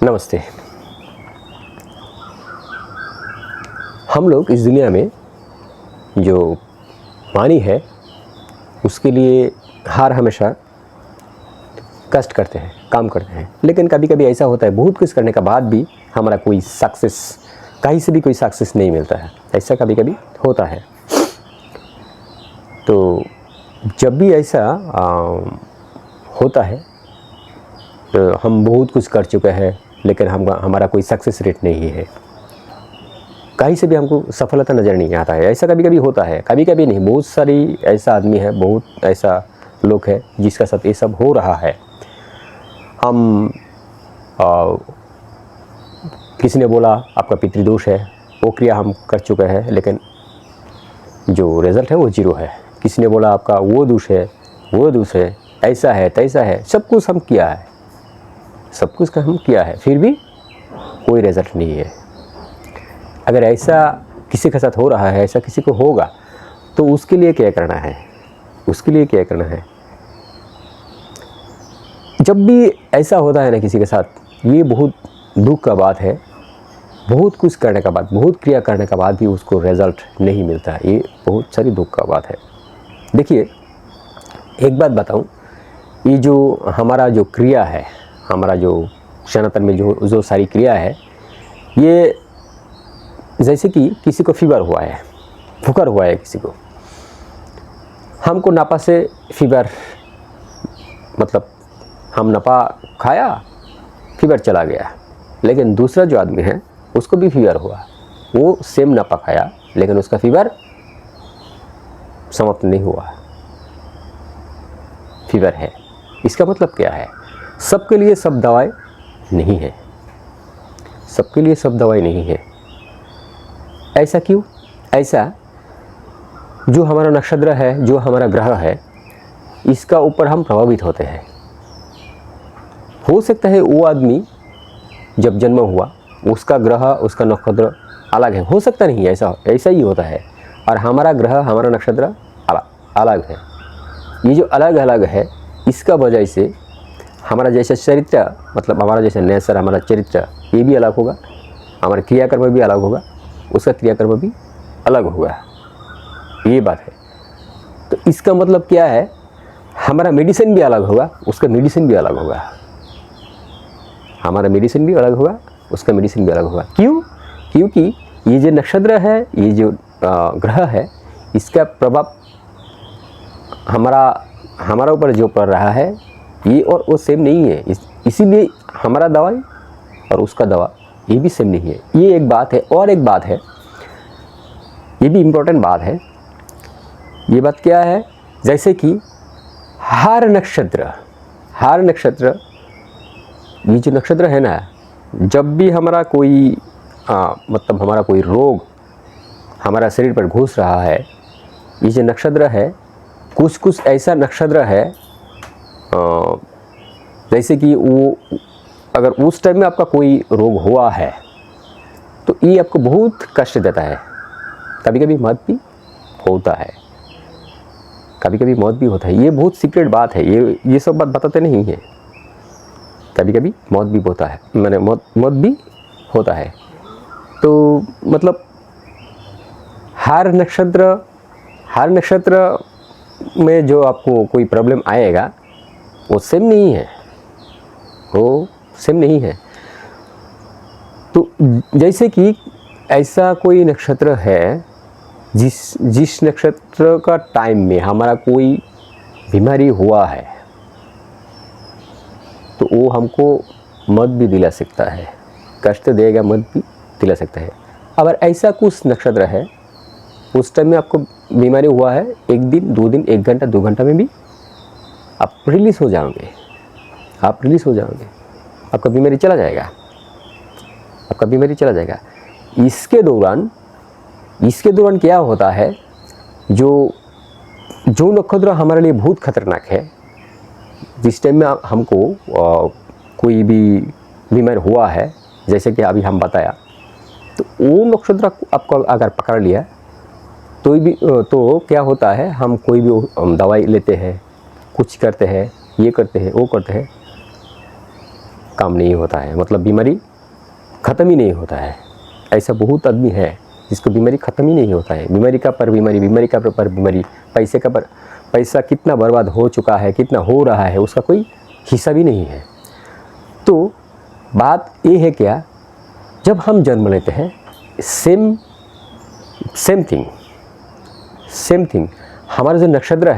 नमस्ते। हम लोग इस दुनिया में जो वाणी है उसके लिए हर हमेशा कष्ट करते हैं, काम करते हैं, लेकिन कभी कभी ऐसा होता है बहुत कुछ करने के बाद भी हमारा कोई सक्सेस, कहीं से भी कोई सक्सेस नहीं मिलता है। ऐसा कभी कभी होता है। तो जब भी ऐसा होता है तो हम बहुत कुछ कर चुके हैं लेकिन हमारा कोई सक्सेस रेट नहीं है, कहीं से भी हमको सफलता नज़र नहीं आता है। ऐसा कभी कभी होता है, कभी कभी नहीं, बहुत सारी ऐसा आदमी है, बहुत ऐसा लोग है जिसका साथ ये सब हो रहा है। हम किसी ने बोला आपका पितृदोष है, वो क्रिया हम कर चुके हैं लेकिन जो रिज़ल्ट है वो जीरो है। किसी ने बोला आपका वो दोष है, वो दोष है, ऐसा है तैसा है, सब कुछ हम किया है, सब कुछ का हम किया है, फिर भी कोई रिज़ल्ट नहीं है। अगर ऐसा किसी के साथ हो रहा है, ऐसा किसी को होगा, तो उसके लिए क्या करना है? उसके लिए क्या करना है? जब भी ऐसा होता है ना किसी के साथ, ये बहुत दुख का बात है। बहुत कुछ करने के बाद, बहुत क्रिया करने के बाद भी उसको रिज़ल्ट नहीं मिलता है, ये बहुत सारी दुख का बात है। देखिए, एक बात बताऊं, ये जो हमारा जो क्रिया है, हमारा जो सनातन में जो सारी क्रिया है, ये जैसे कि किसी को फीवर हुआ है, फुकर हुआ है किसी को, हमको नापा से फीवर, मतलब हम नपा खाया, फीवर चला गया। लेकिन दूसरा जो आदमी है उसको भी फीवर हुआ, वो सेम नपा खाया लेकिन उसका फीवर समाप्त नहीं हुआ, फीवर है। इसका मतलब क्या है? सबके लिए सब दवाई नहीं है, सबके लिए सब दवाई नहीं है। ऐसा क्यों? ऐसा जो हमारा नक्षत्र है, जो हमारा ग्रह है, इसका ऊपर हम प्रभावित होते हैं। हो सकता है वो आदमी जब जन्म हुआ उसका ग्रह, उसका नक्षत्र अलग है, हो सकता नहीं, ऐसा ही होता है। और हमारा ग्रह, हमारा नक्षत्र अलग है। ये जो अलग अलग है, इसका वजह से हमारा जैसा चरित्र, मतलब हमारा जैसा नेचर, हमारा चरित्र, ये भी अलग होगा, हमारा क्रियाकर्म भी अलग होगा, उसका क्रियाकर्म भी अलग होगा। ये बात है। तो इसका मतलब क्या है? हमारा मेडिसिन भी अलग होगा, उसका मेडिसिन भी अलग होगा, हमारा मेडिसिन भी अलग होगा, उसका मेडिसिन भी अलग होगा। क्यों? क्योंकि ये जो नक्षत्र है, ये जो ग्रह है, इसका प्रभाव हमारा ऊपर जो पड़ रहा है, ये और वो सेम नहीं है। इसीलिए हमारा दवाई और उसका दवा ये भी सेम नहीं है। ये एक बात है। और एक बात है, ये भी इम्पोर्टेंट बात है। ये बात क्या है? जैसे कि हर नक्षत्र, ये जो नक्षत्र है ना, जब भी हमारा कोई मतलब हमारा कोई रोग हमारा शरीर पर घुस रहा है, ये जो नक्षत्र है, कुछ ऐसा नक्षत्र है, जैसे कि वो अगर उस टाइम में आपका कोई रोग हुआ है तो ये आपको बहुत कष्ट देता है। कभी कभी मौत भी होता है, कभी कभी मौत भी होता है। ये बहुत सीक्रेट बात है, ये सब बात बताते नहीं है। कभी कभी मौत भी होता है, मैंने मौत भी होता है। तो मतलब हर नक्षत्र में जो आपको कोई प्रॉब्लम आएगा वो सेम नहीं है, वो सेम नहीं है। तो जैसे कि ऐसा कोई नक्षत्र है जिस नक्षत्र का टाइम में हमारा कोई बीमारी हुआ है, तो वो हमको मौत भी दिला सकता है, कष्ट देगा, मौत भी दिला सकता है। अगर ऐसा कुछ नक्षत्र है, उस टाइम में आपको बीमारी हुआ है, 1 दिन 2 दिन, 1 घंटा 2 घंटा में भी आप रिलीज़ हो जाओगे, आपका बीमारी चला जाएगा, इसके दौरान क्या होता है? जो नक्षत्र हमारे लिए बहुत खतरनाक है, जिस टाइम में हमको कोई भी बीमार हुआ है, जैसे कि अभी हम बताया, तो वो नक्षत्र आपको अगर पकड़ लिया तो क्या होता है, हम कोई भी दवाई लेते हैं, कुछ करते हैं, ये करते हैं, वो करते हैं, काम नहीं होता है, मतलब बीमारी ख़त्म ही नहीं होता है। ऐसा बहुत आदमी है जिसको बीमारी ख़त्म ही नहीं होता है, बीमारी का पर बीमारी, बीमारी का पर बीमारी, पैसे का पर पैसा कितना बर्बाद हो चुका है, कितना हो रहा है, उसका कोई हिसाब ही नहीं है। तो बात ये है क्या, जब हम जन्म लेते हैं सेम थिंग हमारा जो नक्षत्र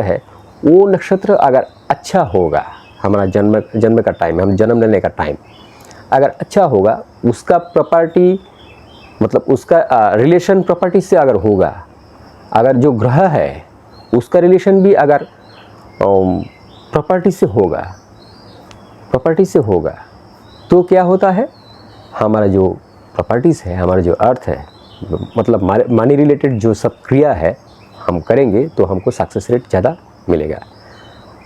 है वो नक्षत्र अगर अच्छा होगा, हमारा जन्म का टाइम, हम जन्म लेने का टाइम अगर अच्छा होगा, उसका प्रॉपर्टी मतलब उसका रिलेशन प्रॉपर्टी से अगर होगा, अगर जो ग्रह है उसका रिलेशन भी अगर प्रॉपर्टी से होगा तो क्या होता है, हमारा जो प्रॉपर्टीज़ है, हमारा जो अर्थ है, मतलब मनी रिलेटेड जो सब क्रिया है हम करेंगे तो हमको सक्सेस रेट ज़्यादा मिलेगा।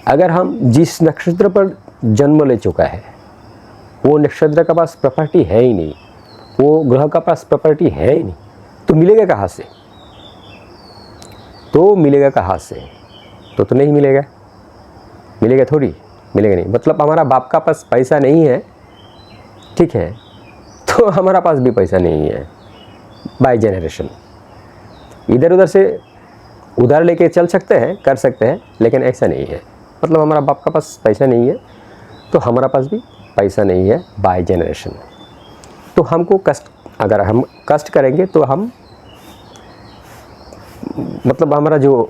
अगर हम जिस नक्षत्र पर जन्म ले चुका है वो नक्षत्र का पास प्रॉपर्टी है ही नहीं, वो ग्रह का पास प्रॉपर्टी है ही नहीं, तो मिलेगा कहाँ से? तो नहीं मिलेगा, थोड़ी मिलेगा नहीं। मतलब हमारा बाप का पास पैसा नहीं है, ठीक है, तो हमारा पास भी पैसा नहीं है बाय जेनरेशन। इधर उधर से उधार लेके चल सकते हैं, कर सकते हैं, लेकिन ऐसा नहीं है। मतलब हमारा बाप का पास पैसा नहीं है तो हमारा पास भी पैसा नहीं है बाय जेनरेशन। तो हमको अगर हम कष्ट करेंगे तो हम मतलब हमारा जो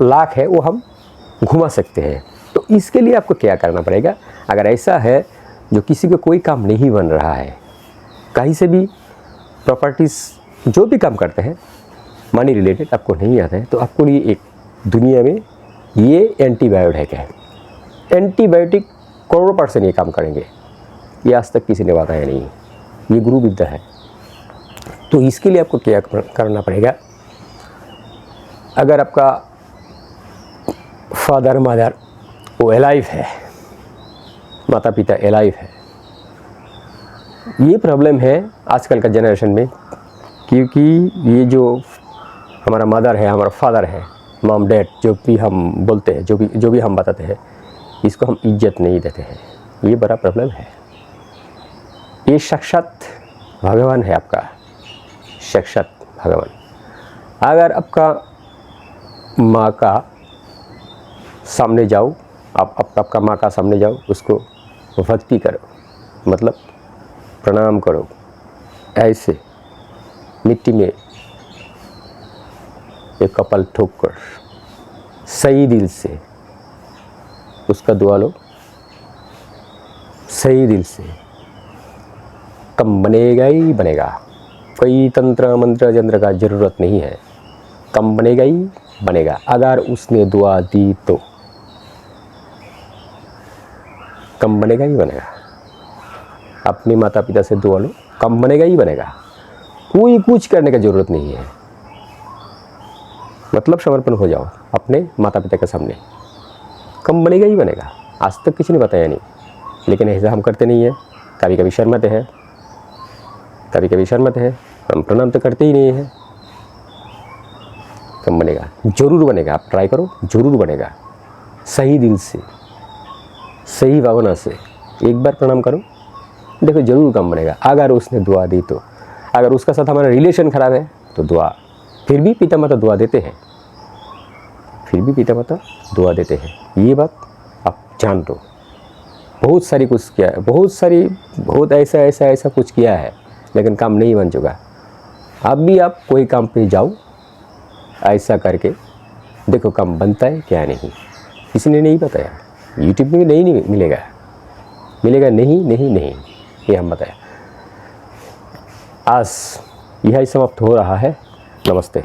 लाख है वो हम घुमा सकते हैं। तो इसके लिए आपको क्या करना पड़ेगा, अगर ऐसा है जो किसी को कोई काम नहीं बन रहा है, कहीं से भी प्रॉपर्टीज़ जो भी काम करते हैं मनी रिलेटेड आपको नहीं आता है, तो आपको लिए एक दुनिया में ये एंटीबायोटिक है। एंटीबायोटिक करोड़ों % ये काम करेंगे, ये आज तक किसी ने बताया नहीं, ये गुरु विद्या है। तो इसके लिए आपको क्या करना पड़ेगा, अगर आपका फादर मदर वो अलाइव है, माता पिता अलाइव है, ये प्रॉब्लम है आजकल का जनरेशन में, क्योंकि ये जो हमारा मदर है, हमारा फादर है, मॉम डैड जो भी हम बोलते हैं, जो भी हम बताते हैं, इसको हम इज्जत नहीं देते हैं। ये बड़ा प्रॉब्लम है। ये साक्षात भगवान है, आपका साक्षात भगवान। अगर आपका माँ का सामने जाओ, आपका माँ का सामने जाओ, उसको भक्ति करो, मतलब प्रणाम करो, ऐसे मिट्टी में एक कपाल ठोक कर सही दिल से उसका दुआ लो, सही दिल से, कम बनेगा ही बनेगा। कोई तंत्र मंत्र जंत्र का ज़रूरत नहीं है, कम बनेगा ही बनेगा। अगर उसने दुआ दी तो कम बनेगा ही बनेगा। अपने माता पिता से दुआ लो, कम बनेगा ही बनेगा। कोई कुछ करने का ज़रूरत नहीं है, मतलब समर्पण हो जाओ अपने माता पिता के सामने, कम बनेगा ही बनेगा। आज तक किसी ने बताया नहीं, लेकिन ऐसा हम करते नहीं हैं। कभी कभी शर्माते हैं, हम प्रणाम तो करते ही नहीं हैं। कम बनेगा, ज़रूर बनेगा। आप ट्राई करो, ज़रूर बनेगा। सही दिल से, सही भावना से एक बार प्रणाम करो, देखो ज़रूर कम बनेगा। अगर उसने दुआ दी तो, अगर उसका साथ हमारा रिलेशन ख़राब है तो दुआ, फिर भी पिता माता दुआ देते हैं, ये बात आप जान लो। बहुत सारी कुछ किया है, बहुत ऐसा कुछ किया है, लेकिन काम नहीं बन चुका। अब भी आप कोई काम पे जाओ, ऐसा करके देखो काम बनता है क्या नहीं। किसी ने नहीं बताया, यूट्यूब में नहीं मिलेगा नहीं, ये हम बताया। आज यही समाप्त हो रहा है। नमस्ते।